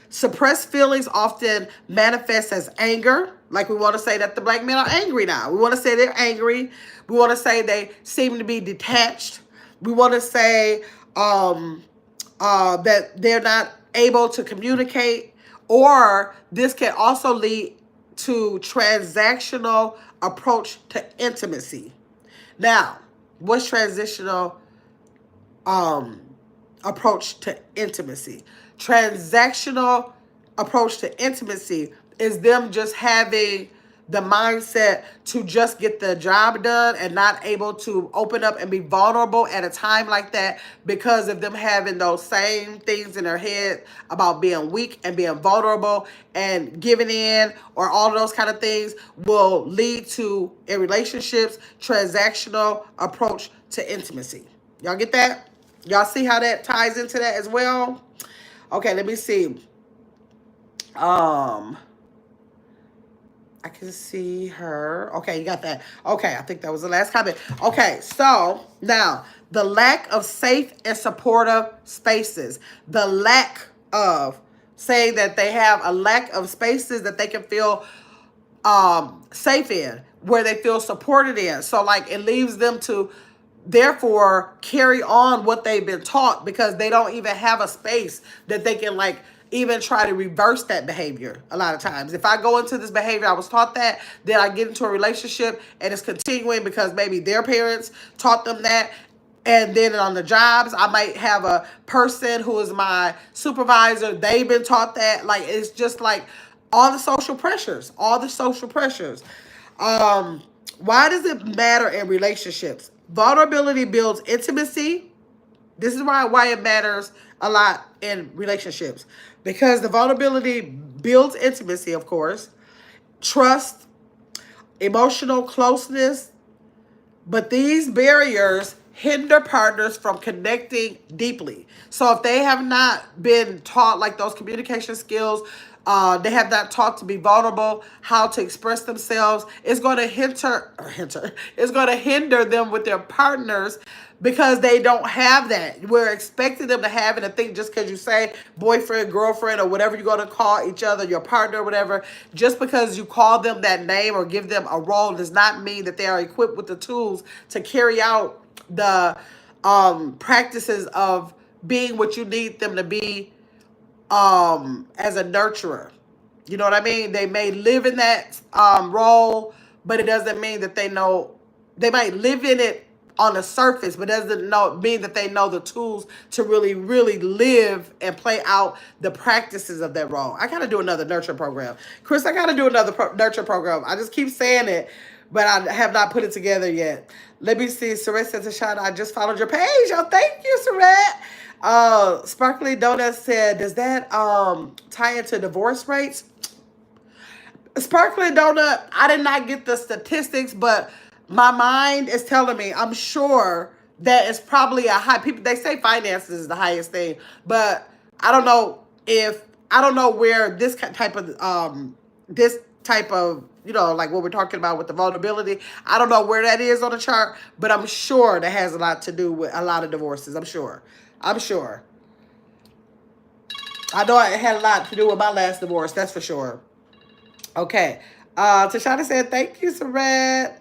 suppressed feelings often manifest as anger. Like we want to say that the black men are angry now. We want to say they're angry. We want to say they seem to be detached. We want to say that they're not able to communicate. Or this can also lead to transactional approach to intimacy. Now, what's transitional approach to intimacy? Transactional approach to intimacy is them just having the mindset to just get the job done and not able to open up and be vulnerable at a time like that because of them having those same things in their head about being weak and being vulnerable and giving in, or all of those kind of things will lead to, in relationships, transactional approach to intimacy. Y'all get that? Y'all see how that ties into that as well? Okay, let me see. I can see her. Okay, you got that. Okay, I think that was the last comment. Okay, so now the lack of safe and supportive spaces. The lack of, saying that they have a lack of spaces that they can feel safe in, where they feel supported in. So like it leaves them to therefore carry on what they've been taught because they don't even have a space that they can like even try to reverse that behavior. A lot of times if I go into this behavior, I was taught that, then I get into a relationship and it's continuing because maybe their parents taught them that. And then on the jobs, I might have a person who is my supervisor. They've been taught that. Like, it's just like all the social pressures, Why does it matter in relationships? Vulnerability builds intimacy. This is why it matters a lot in relationships. Because the vulnerability builds intimacy, of course, trust, emotional closeness. But these barriers hinder partners from connecting deeply. So if they have not been taught like those communication skills, they have not taught to be vulnerable, how to express themselves, it's going to it's going to hinder them with their partners because they don't have that. We're expecting them to have it, and think just because you say boyfriend, girlfriend, or whatever you're going to call each other, your partner, or whatever, just because you call them that name or give them a role does not mean that they are equipped with the tools to carry out the practices of being what you need them to be as a nurturer. You know what I mean? They may live in that role, but it doesn't mean that they know. They might live in it on the surface, but doesn't mean that they know the tools to really, really live and play out the practices of that role. I gotta do another nurture program, Chris. I gotta do another nurture program. I just keep saying it, but I have not put it together yet. Let me see. Saret says, Tashana, I just followed your page. Oh, thank you, Saret. Sparkly Donut said, does that tie into divorce rates? Sparkly Donut, I did not get the statistics, but my mind is telling me, I'm sure that it's probably a high. People, they say finances is the highest thing, but I don't know where this type of like what we're talking about with the vulnerability. I don't know where that is on the chart, but I'm sure that has a lot to do with a lot of divorces. I'm sure. I know it had a lot to do with my last divorce, that's for sure. Okay. Tashana said, thank you, Sarat.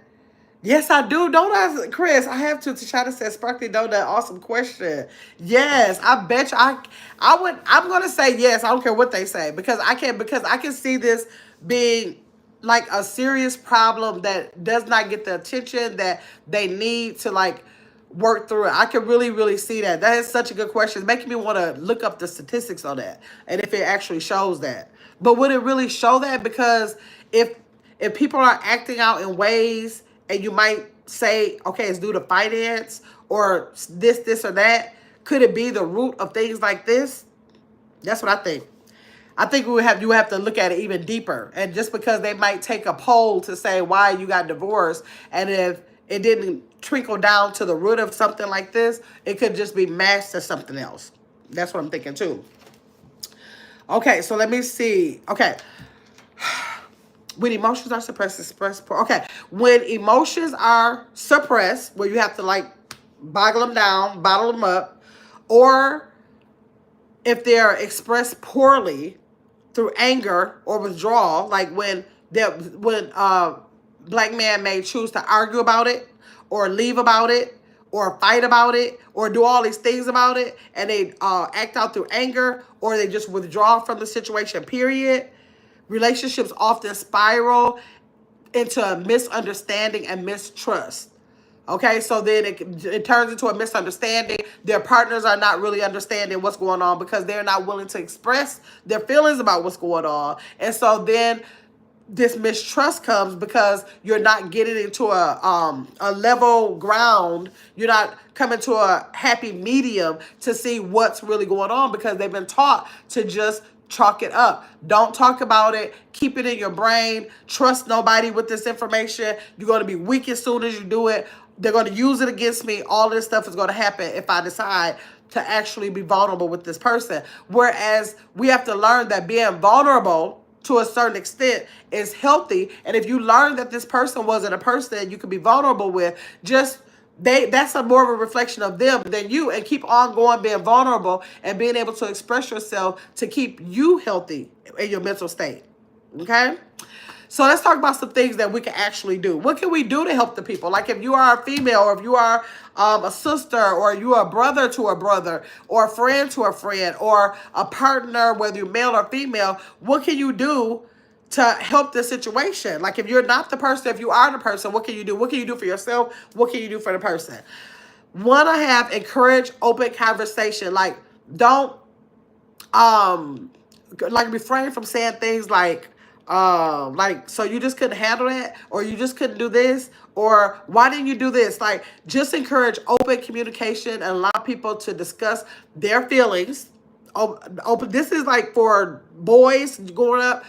Yes, I do. Don't I, Chris? I have to. Tashana said, "Sparkly donut, awesome question." Yes, I bet you. I would. I'm gonna say yes. I don't care what they say because I can. Because I can see this being like a serious problem that does not get the attention that they need to like work through it. I can really, really see that. That is such a good question. It's making me want to look up the statistics on that and if it actually shows that. But would it really show that? Because if people are acting out in ways and you might say, okay, it's due to finance or this or that, could it be the root of things like this? That's what I think. I think you have to look at it even deeper. And just because they might take a poll to say why you got divorced, and if it didn't trickle down to the root of something like this, it could just be masked to something else. That's what I'm thinking too. Okay, so let me see. Okay. When emotions are suppressed, okay. When emotions are suppressed, where you have to like bottle them down, bottle them up, or if they're expressed poorly through anger or withdrawal, like when black man may choose to argue about it or leave about it or fight about it or do all these things about it, and they act out through anger, or they just withdraw from the situation, period. Relationships often spiral into a misunderstanding and mistrust. Okay, so then it turns into a misunderstanding. Their partners are not really understanding what's going on because they're not willing to express their feelings about what's going on. And so then this mistrust comes because you're not getting into a level ground. You're not coming to a happy medium to see what's really going on because they've been taught to just chalk it up. Don't talk about it. Keep it in your brain. Trust nobody with this information. You're going to be weak as soon as you do it. They're going to use it against me. All this stuff is going to happen if I decide to actually be vulnerable with this person. Whereas we have to learn that being vulnerable to a certain extent is healthy. And if you learn that this person wasn't a person that you could be vulnerable with, just that's a more of a reflection of them than you, and keep on going being vulnerable and being able to express yourself to keep you healthy in your mental state. Okay? So let's talk about some things that we can actually do. What can we do to help the people? Like if you are a female, or if you are a sister, or you are a brother to a brother, or a friend to a friend, or a partner, whether you're male or female, what can you do to help the situation? Like if you're not the person, if you are the person, what can you do? What can you do for yourself? What can you do for the person? One, I have encourage open conversation. Like don't like refrain from saying things like so you just couldn't handle that, or you just couldn't do this, or why didn't you do this? Like just encourage open communication and allow people to discuss their feelings. Open. This is like for boys growing up,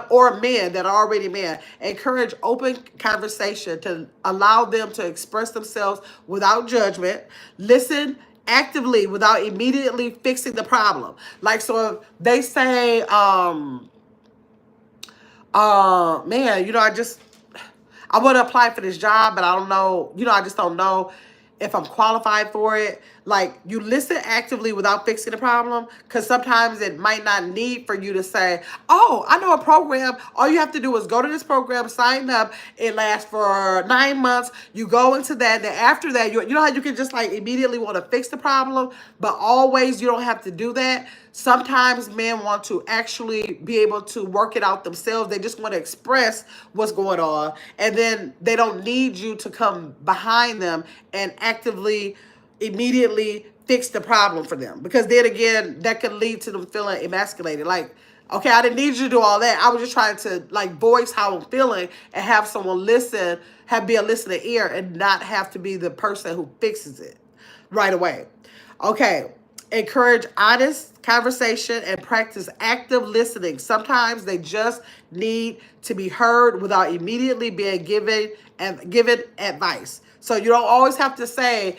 or men that are already men. Encourage open conversation to allow them to express themselves without judgment. Listen actively without immediately fixing the problem. Like so, if they say, man, I want to apply for this job, but I don't know, I just don't know if I'm qualified for it. Like you listen actively without fixing the problem, because sometimes it might not need for you to say, oh, I know a program. All you have to do is go to this program, sign up. It lasts for 9 months. You go into that. Then after that, you know how you can just like immediately want to fix the problem, but always you don't have to do that. Sometimes men want to actually be able to work it out themselves. They just want to express what's going on. And then they don't need you to come behind them and actively, immediately fix the problem for them. Because then again, that could lead to them feeling emasculated. Like, okay, I didn't need you to do all that. I was just trying to like voice how I'm feeling and have someone listen, be a listening ear, and not have to be the person who fixes it right away. Okay. Encourage honest conversation and practice active listening. Sometimes they just need to be heard without immediately being given advice. So you don't always have to say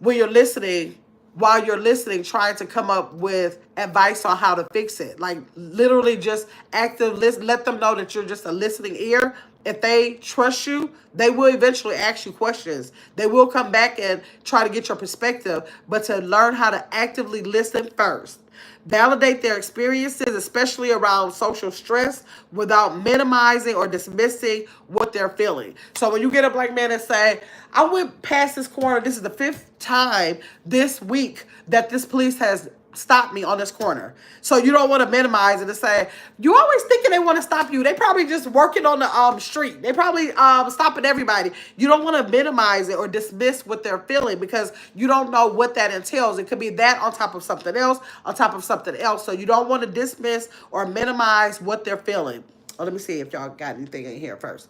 when you're listening, while you're listening, trying to come up with advice on how to fix it. Like literally just active listen. Let them know that you're just a listening ear if they trust you, they will eventually ask you questions. They will come back and try to get your perspective, but to learn how to actively listen first. Validate their experiences, especially around social stress, without minimizing or dismissing what they're feeling. So when you get a black man and say, I went past this corner, this is the 5th time this week that this police has stop me on this corner. So you don't want to minimize it and say, you always thinking they want to stop you. They probably just working on the street. They probably stopping everybody. You don't want to minimize it or dismiss what they're feeling because you don't know what that entails. It could be that on top of something else, on top of something else. So you don't want to dismiss or minimize what they're feeling. Oh, let me see if y'all got anything in here first.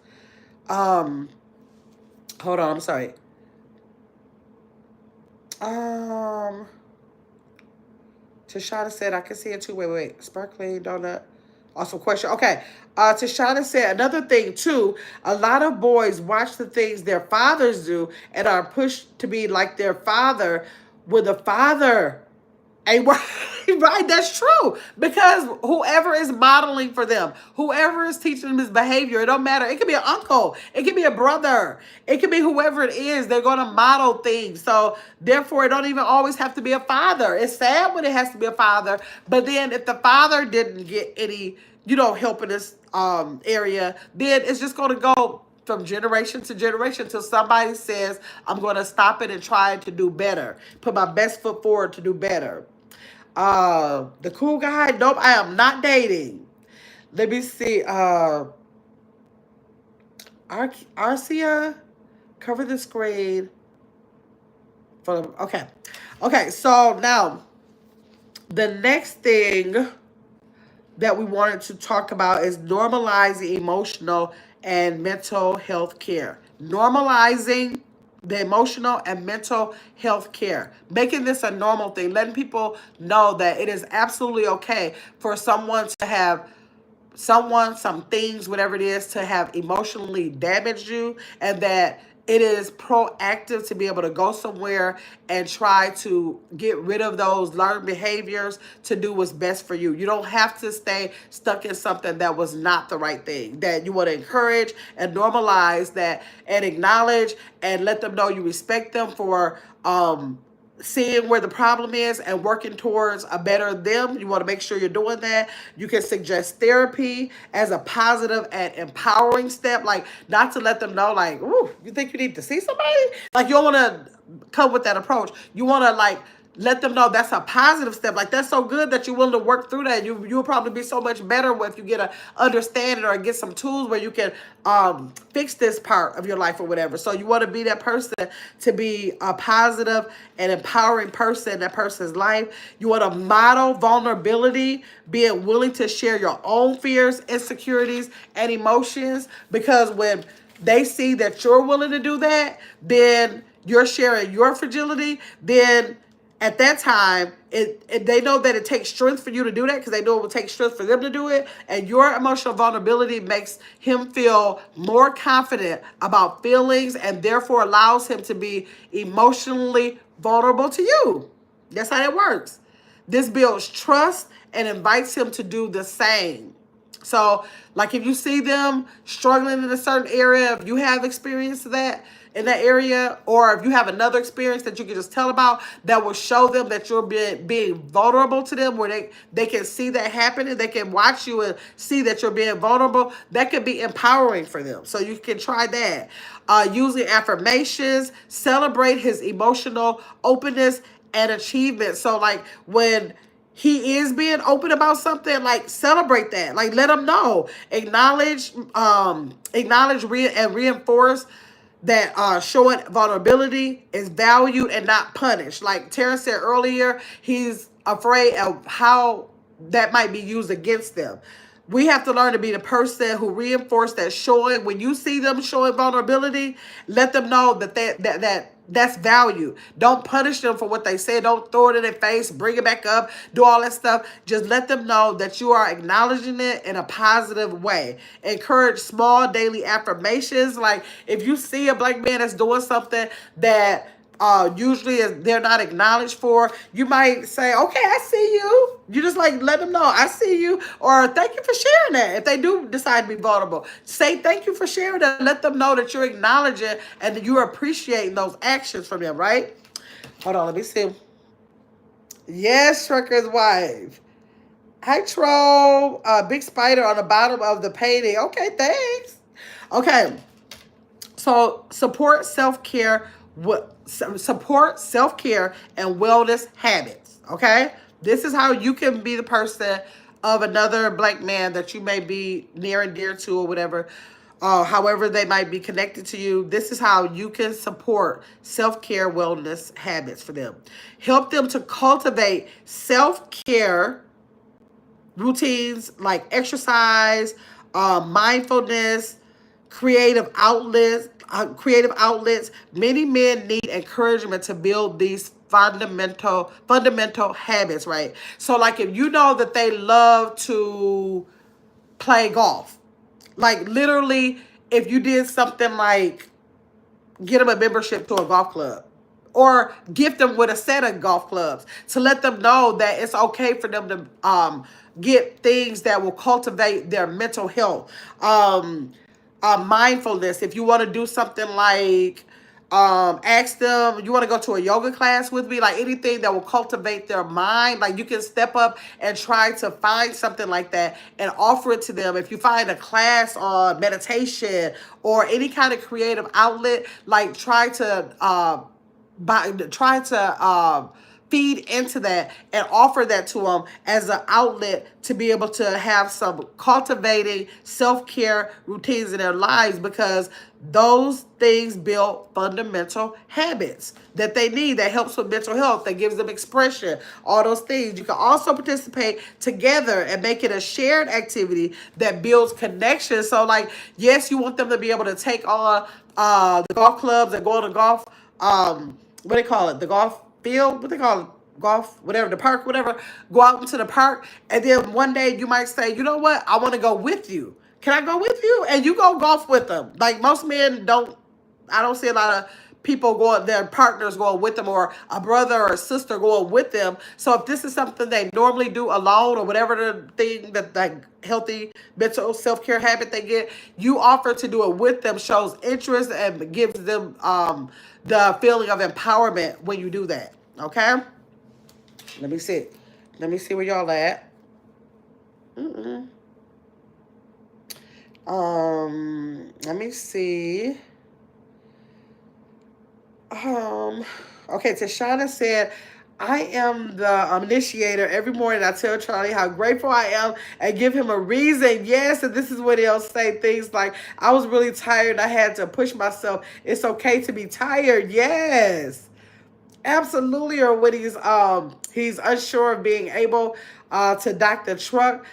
Hold on, I'm sorry. Tashana said, I can see it too. Wait. Sparkling donut. Awesome question. Okay. Tashana said another thing too. A lot of boys watch the things their fathers do and are pushed to be like their father with a father. Ain't right, that's true. Because whoever is modeling for them, whoever is teaching them this behavior, it don't matter. It could be an uncle, it could be a brother, it could be whoever it is. They're going to model things. So therefore, it don't even always have to be a father. It's sad when it has to be a father. But then if the father didn't get any, help in this area, then it's just going to go from generation to generation till somebody says, I'm going to stop it and try to do better. Put my best foot forward to do better. The cool guy, nope, I am not dating. Let me see. Arcia, cover the screen. Okay, so now the next thing that we wanted to talk about is normalizing emotional and mental health care. Normalizing the emotional and mental health care. Making this a normal thing. Letting people know that it is absolutely okay for someone to have some things, whatever it is, to have emotionally damaged you, and that it is proactive to be able to go somewhere and try to get rid of those learned behaviors to do what's best for you. You don't have to stay stuck in something that was not the right thing. That you want to encourage and normalize that and acknowledge and let them know you respect them for seeing where the problem is and working towards a better them. You want to make sure you're doing that. You can suggest therapy as a positive and empowering step, like not to let them know like, ooh, you think you need to see somebody? Like you don't want to come with that approach. You want to like let them know that's a positive step. Like that's so good that you're willing to work through that. You'll probably be so much better if you get a understanding or get some tools where you can fix this part of your life or whatever. So you want to be that person to be a positive and empowering person in that person's life. You want to model vulnerability, being willing to share your own fears, insecurities, and emotions, because when they see that you're willing to do that, then you're sharing your fragility, then at that time, they know that it takes strength for you to do that because they know it will take strength for them to do it. And your emotional vulnerability makes him feel more confident about feelings and therefore allows him to be emotionally vulnerable to you. That's how it works. This builds trust and invites him to do the same. So, like if you see them struggling in a certain area, if you have experience that in that area, or if you have another experience that you can just tell about that will show them that you're being vulnerable to them, where they can see that happening, they can watch you and see that you're being vulnerable, that could be empowering for them. So you can try that. Using affirmations, celebrate his emotional openness and achievement. So like when he is being open about something, like celebrate that, like let him know, acknowledge and reinforce that showing vulnerability is valued and not punished. Like Terrence said earlier, he's afraid of how that might be used against them. We have to learn to be the person who reinforce that showing, when you see them showing vulnerability, let them know that that's value. Don't punish them for what they say. Don't throw it in their face, bring it back up, do all that stuff. Just let them know that you are acknowledging it in a positive way. Encourage small daily affirmations. Like if you see a black man that's doing something that usually they're not acknowledged for. You might say, okay, I see you. You just like let them know, I see you, or thank you for sharing that. If they do decide to be vulnerable, say thank you for sharing that. Let them know that you're acknowledging and that you're appreciating those actions from them, right? Hold on, let me see. Yes, Trucker's wife. Hi, Troll. Big spider on the bottom of the painting. Okay, thanks. Okay, so support self-care and wellness habits. Okay, this is how you can be the person of another black man that you may be near and dear to or whatever. However they might be connected to you, this is how you can support self-care wellness habits for them. Help them to cultivate self-care routines like exercise, mindfulness, creative outlets. Many men need encouragement to build these fundamental habits, right? So like if you know that they love to play golf, like literally if you did something like get them a membership to a golf club or gift them with a set of golf clubs to let them know that it's okay for them to get things that will cultivate their mental health. Mindfulness. If you want to do something like ask them, you want to go to a yoga class with me, like anything that will cultivate their mind, like you can step up and try to find something like that and offer it to them. If you find a class on meditation or any kind of creative outlet, like try to feed into that and offer that to them as an outlet to be able to have some cultivating self-care routines in their lives, because those things build fundamental habits that they need, that helps with mental health, that gives them expression, all those things. You can also participate together and make it a shared activity that builds connection. So like, yes, you want them to be able to take on the golf clubs and go to golf, what they call it, the golf field, what they call it, golf, whatever, the park, whatever. Go out into the park, and then one day you might say, you know what, I want to go with you. Can I go with you? And you go golf with them. Like most men don't, I don't see a lot of people going, their partners going with them, or a brother or a sister going with them. So if this is something they normally do alone, or whatever the thing that like healthy mental self-care habit they get, you offer to do it with them, shows interest and gives them the feeling of empowerment when you do that. Okay? Let me see. Let me see where y'all at. Let me see. Okay, Tashana said, I am the initiator. Every morning I tell Charlie how grateful I am and give him a reason. Yes, and this is what he'll say, things like, I was really tired. I had to push myself. It's okay to be tired. Yes. Absolutely. Or when he's unsure of being able to dock the truck.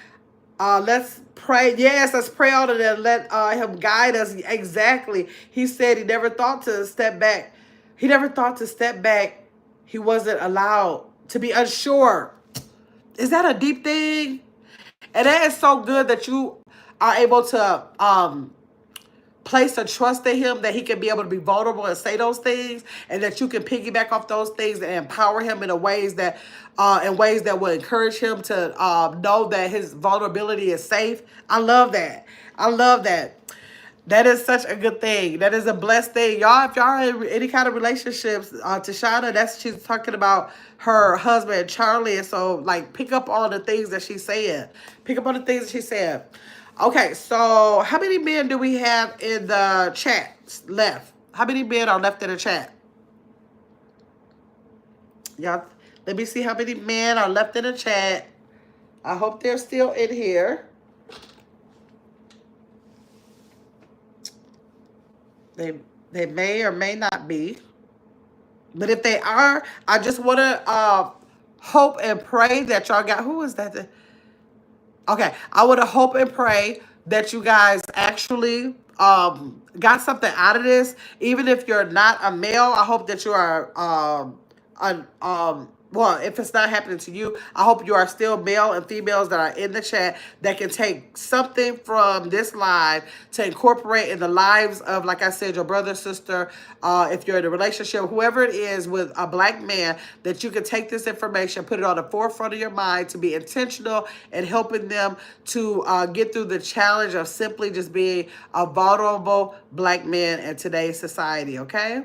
Let's pray. Yes, let's pray on it and let him guide us. Exactly. He said he never thought to step back. He never thought to step back. He wasn't allowed to be unsure. Is that a deep thing? And that is so good that you are able to place a trust in him, that he can be able to be vulnerable and say those things, and that you can piggyback off those things and empower him in ways that will encourage him to know that his vulnerability is safe. I love that. I love that. That is such a good thing. That is a blessed thing. Y'all, if y'all are in any kind of relationships, Tashana, she's talking about her husband, Charlie. And so, like, pick up on the things that she's saying. Pick up on the things that she said. Okay, so how many men do we have in the chat left? How many men are left in the chat? Y'all, let me see how many men are left in the chat. I hope they're still in here. They may or may not be. But if they are, I just want to hope and pray that y'all got, who is that? Okay, I want to hope and pray that you guys actually got something out of this. Even if you're not a male, I hope that you are well, if it's not happening to you, I hope you are still male and females that are in the chat that can take something from this live to incorporate in the lives of, like I said, your brother, sister, if you're in a relationship, whoever it is with a black man, that you can take this information, put it on the forefront of your mind to be intentional in helping them to get through the challenge of simply just being a vulnerable black man in today's society, okay?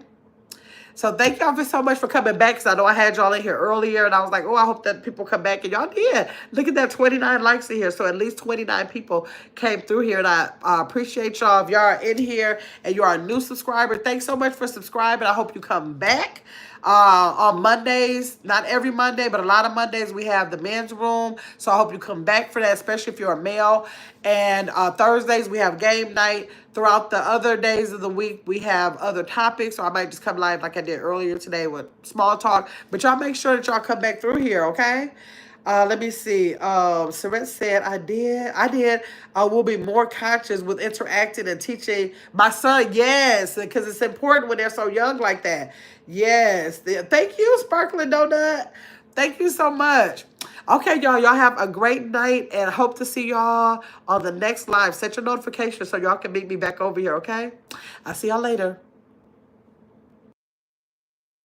So thank y'all for so much for coming back, because I know I had y'all in here earlier and I was like, oh, I hope that people come back, and y'all did. Look at that, 29 likes in here. So at least 29 people came through here, and I appreciate y'all. If y'all are in here and you're a new subscriber, thanks so much for subscribing. I hope you come back. On Mondays, not every Monday, but a lot of Mondays, we have the men's room. So I hope you come back for that, especially if you're a male. And Thursdays, we have game night. Throughout the other days of the week, we have other topics. So I might just come live like I did earlier today with small talk. But y'all make sure that y'all come back through here, okay? Let me see. Saret said, I did. I will be more conscious with interacting and teaching my son. Yes, because it's important when they're so young like that. Yes. Thank you, Sparkling Donut. Thank you so much. Okay, y'all. Y'all have a great night, and hope to see y'all on the next live. Set your notifications so y'all can meet me back over here, okay? I'll see y'all later.